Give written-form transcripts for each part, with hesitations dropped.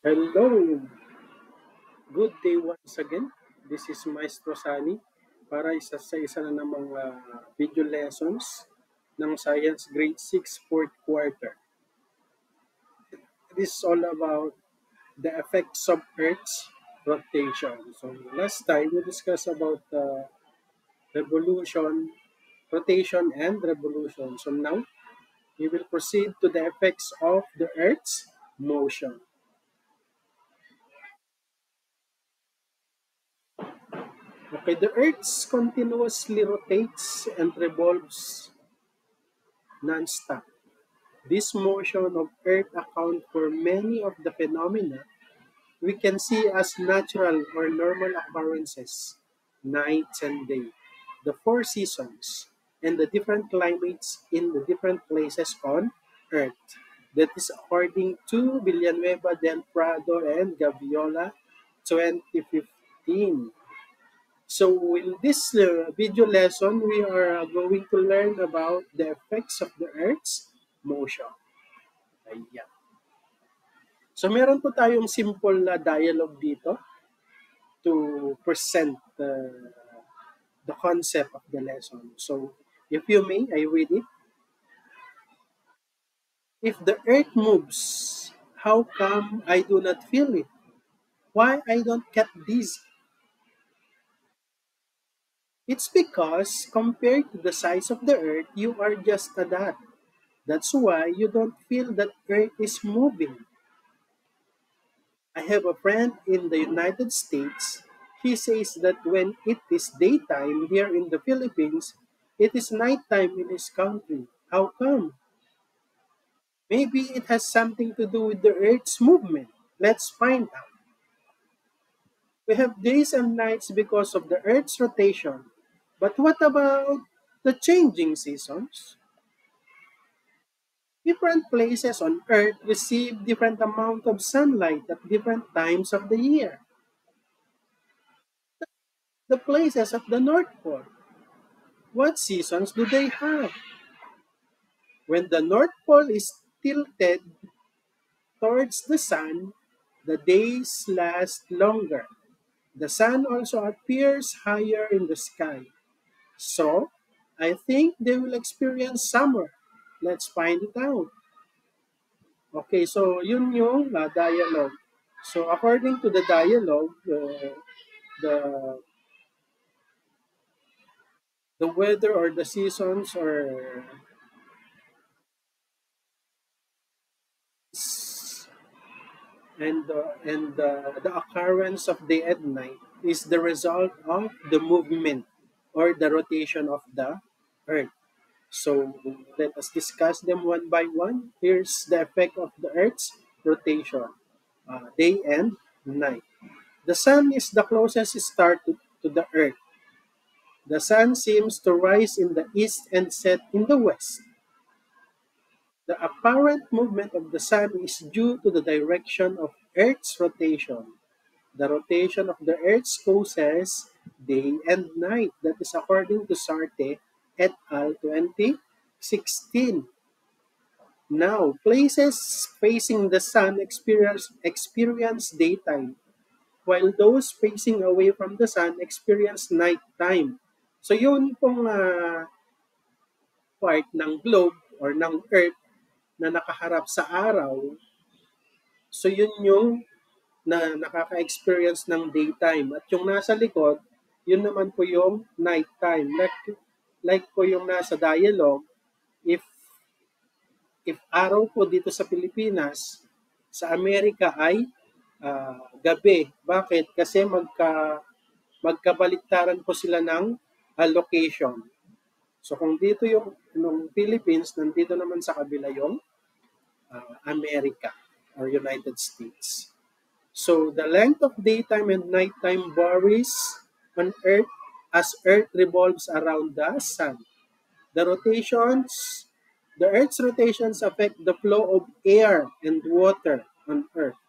Hello, good day once again. This is Maestro Sani para sa isa na namang video lessons ng Science Grade 6 4th quarter. This is all about the effects of Earth's rotation. So last time we discussed about revolution, rotation and revolution. So now we will proceed to the effects of the Earth's motion. Okay, the Earth continuously rotates and revolves non-stop. This motion of Earth accounts for many of the phenomena we can see as natural or normal occurrences, night and day, the four seasons, and the different climates in the different places on Earth. That is according to Villanueva del Prado and Gaviola 2015. So in this video lesson, we are going to learn about the effects of the Earth's motion. Ayan. So meron po tayong simple na dialogue dito to present the concept of the lesson. So if you may, I read it. If the Earth moves, how come I do not feel it? Why I don't get dizzy? It's because compared to the size of the Earth, you are just a dot. That's why you don't feel that Earth is moving. I have a friend in the United States. He says that when it is daytime here in the Philippines, it is nighttime in his country. How come? Maybe it has something to do with the Earth's movement. Let's find out. We have days and nights because of the Earth's rotation. But what about the changing seasons? Different places on Earth receive different amount of sunlight at different times of the year. The places at the North Pole, what seasons do they have? When the North Pole is tilted towards the sun, the days last longer. The sun also appears higher in the sky. So, I think they will experience summer. Let's find it out. Okay, so yun yung dialogue. So, according to the dialogue, the the weather or the seasons or the occurrence of day and night is the result of the movement or the rotation of the earth. So let us discuss them one by one. Here's the effect of the earth's rotation, day and night. The sun is the closest star to the earth. The sun seems to rise in the east and set in the west. The apparent movement of the sun is due to the direction of Earth's rotation. The rotation of the Earth causes day and night. That is according to Sarte et al. 2016. Now, places facing the sun experience daytime, while those facing away from the sun experience nighttime. So yun pong part ng globe or ng Earth na nakaharap sa araw, so yun yung nakaka-experience ng daytime. At yung nasa likod, yun naman po yung nighttime. Like po yung nasa dialogue, if araw po dito sa Pilipinas, sa Amerika ay gabi. Bakit? Kasi magkabaliktaran po sila ng location. So kung dito yung nung Philippines, nandito naman sa kabila yung America or United States. So the length of daytime and nighttime varies on Earth as Earth revolves around the sun. The Earth's rotations affect the flow of air and water on Earth.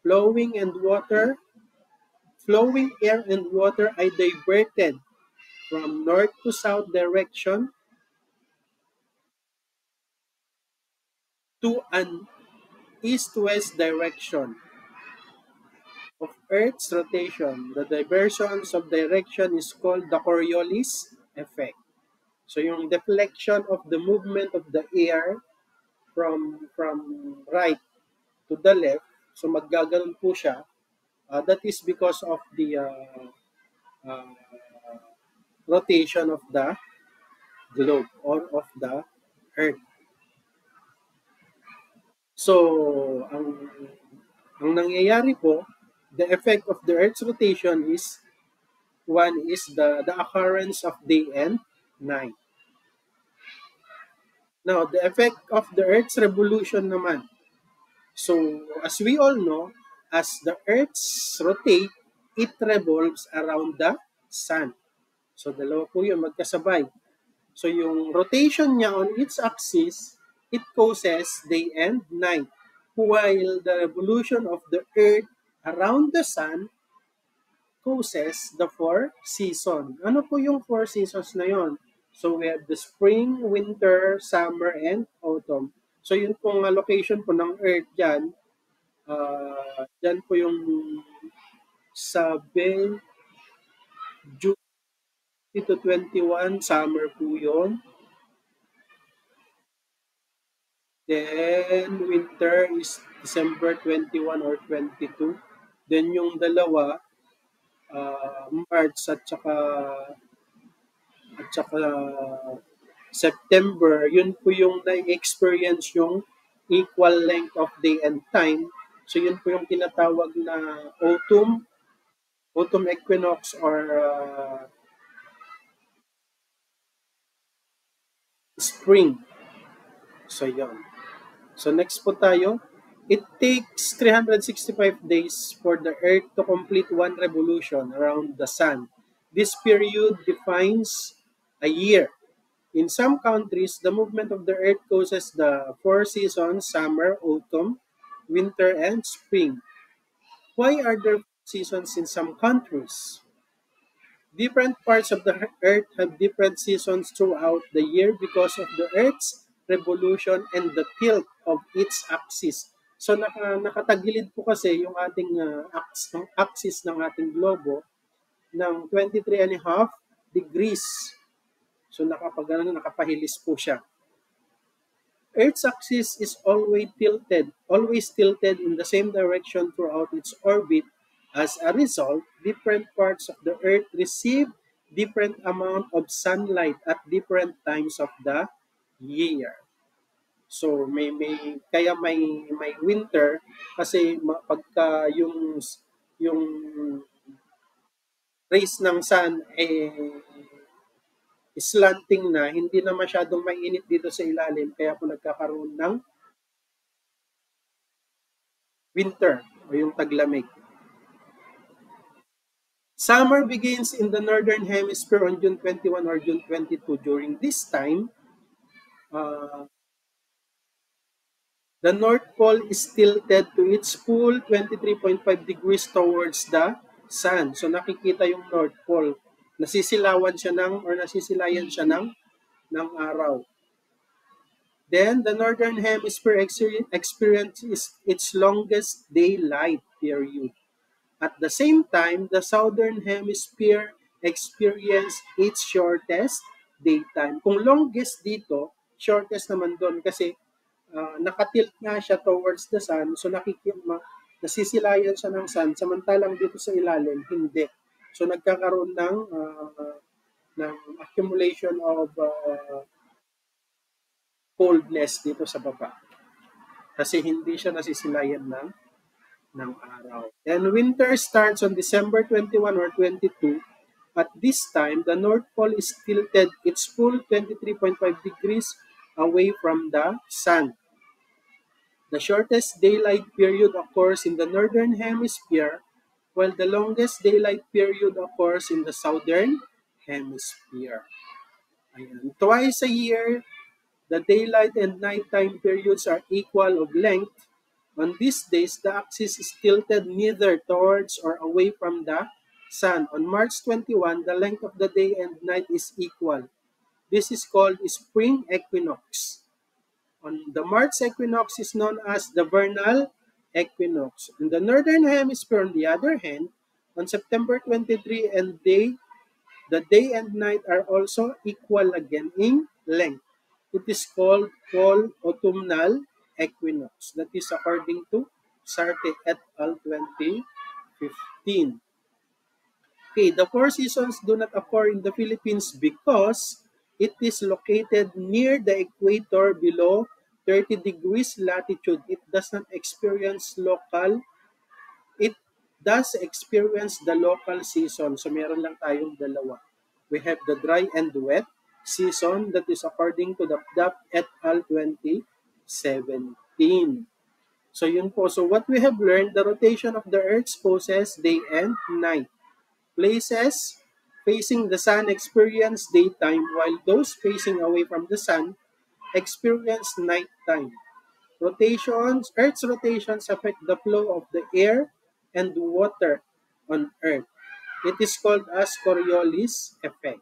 Flowing and water, flowing air and water are diverted from north to south direction to an east-west direction of Earth's rotation. The diversions of direction is called the Coriolis effect. So yung deflection of the movement of the air from right to the left, so maggaganon po siya. That is because of the uh, rotation of the globe or of the Earth. So, ang nangyayari po, the effect of the Earth's rotation is one is the occurrence of day and night. Now, the effect of the Earth's revolution naman. So, as we all know, as the Earth's rotate, it revolves around the Sun. So, dalawa po yun magkasabay. So, yung rotation niya on its axis, it causes day and night. While the revolution of the Earth around the Sun causes the four season. Ano po yung four seasons na yon? So, we have the spring, winter, summer, and autumn. So, yun pong location po ng Earth dyan. Dyan po yung sabi, June to 21, summer po yun. Then, winter is December 21 or 22. Then, yung dalawa, March at saka September, yun po yung na-experience yung equal length of day and time. So, yun po yung tinatawag na autumn equinox or spring. So, yun. So, next po tayo. It takes 365 days for the Earth to complete one revolution around the Sun. This period defines a year. In some countries, the movement of the Earth causes the four seasons, summer, autumn, winter, and spring. Why are there seasons in some countries? Different parts of the Earth have different seasons throughout the year because of the Earth's revolution and the tilt of its axis. So nakatagilid po kasi yung ating axis ng ating globo ng 23.5 degrees. So nakapahilis po siya. Earth's axis is always tilted in the same direction throughout its orbit. As a result, different parts of the Earth receive different amount of sunlight at different times of the year. So may winter kasi pagka yung rays ng sun slanting na, hindi na masyadong mainit dito sa ilalim, kaya po nagkakaroon ng winter o yung taglamig. Summer begins in the northern hemisphere on June 21 or June 22. During this time, the North Pole is tilted to its full 23.5 degrees towards the sun. So nakikita yung North Pole. Nasisilayan siya ng araw. Then, the northern hemisphere experiences its longest daylight period. At the same time, the southern hemisphere experiences its shortest daytime. Kung longest dito, shortest naman doon kasi nakatilt nga siya towards the sun, so nasisilayan siya ng sun, samantalang dito sa ilalim, hindi. So nagkakaroon ng accumulation of coldness dito sa baba. Kasi hindi siya nasisilayan ng araw. And winter starts on December 21 or 22. At this time, the North Pole is tilted its full 23.5 degrees away from the sun. The shortest daylight period occurs in the northern hemisphere, while the longest daylight period occurs in the southern hemisphere. Ayan. Twice a year, the daylight and nighttime periods are equal of length. On these days, the axis is tilted neither towards or away from the sun. On March 21, the length of the day and night is equal. This is called spring equinox. On the March equinox is known as the vernal equinox. In the northern hemisphere, on the other hand, on September 23 and the day and night are also equal again in length. It is called fall autumnal equinox. That is according to Sarte et al. 2015. Okay, the four seasons do not occur in the Philippines because it is located near the equator below 30 degrees latitude. It does experience the local season. So meron lang tayong dalawa. We have the dry and wet season that is according to the DAP et al. 2017. So yun po. So what we have learned, the rotation of the Earth poses day and night. Places facing the sun experience daytime while those facing away from the sun experience nighttime. Earth's rotations affect the flow of the air and water on Earth. It is called as Coriolis effect.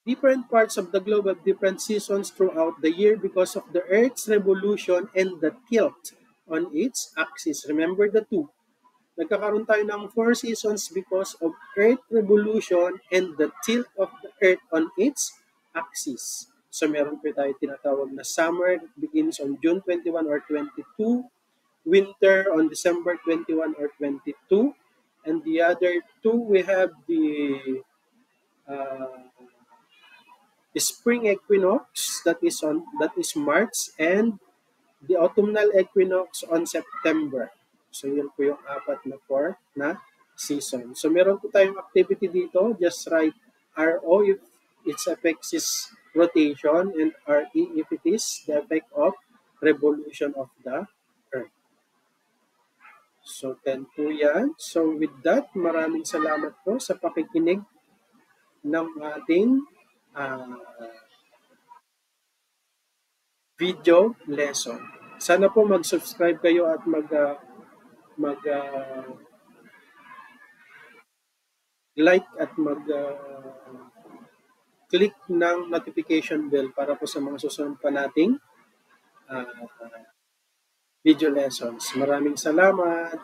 Different parts of the globe have different seasons throughout the year because of the Earth's revolution and the tilt on its axis. Remember the two. Nagkakaroon tayo ng four seasons because of Earth revolution and the tilt of the Earth on its axis. So meron po tayo tinatawag na summer that begins on June 21 or 22, winter on December 21 or 22, and the other two we have uh, the spring equinox that is March, and the autumnal equinox on September. So yun po yung apat na four na season. So meron po tayong activity dito. Just write RO if its effect is rotation and RE if it is the effect of revolution of the Earth. So 10 po yan. So with that, maraming salamat po sa pakikinig ng ating uh, video lesson. Sana po mag-subscribe kayo at like at click ng notification bell para po sa mga susunod pa nating uh, video lessons. Maraming salamat.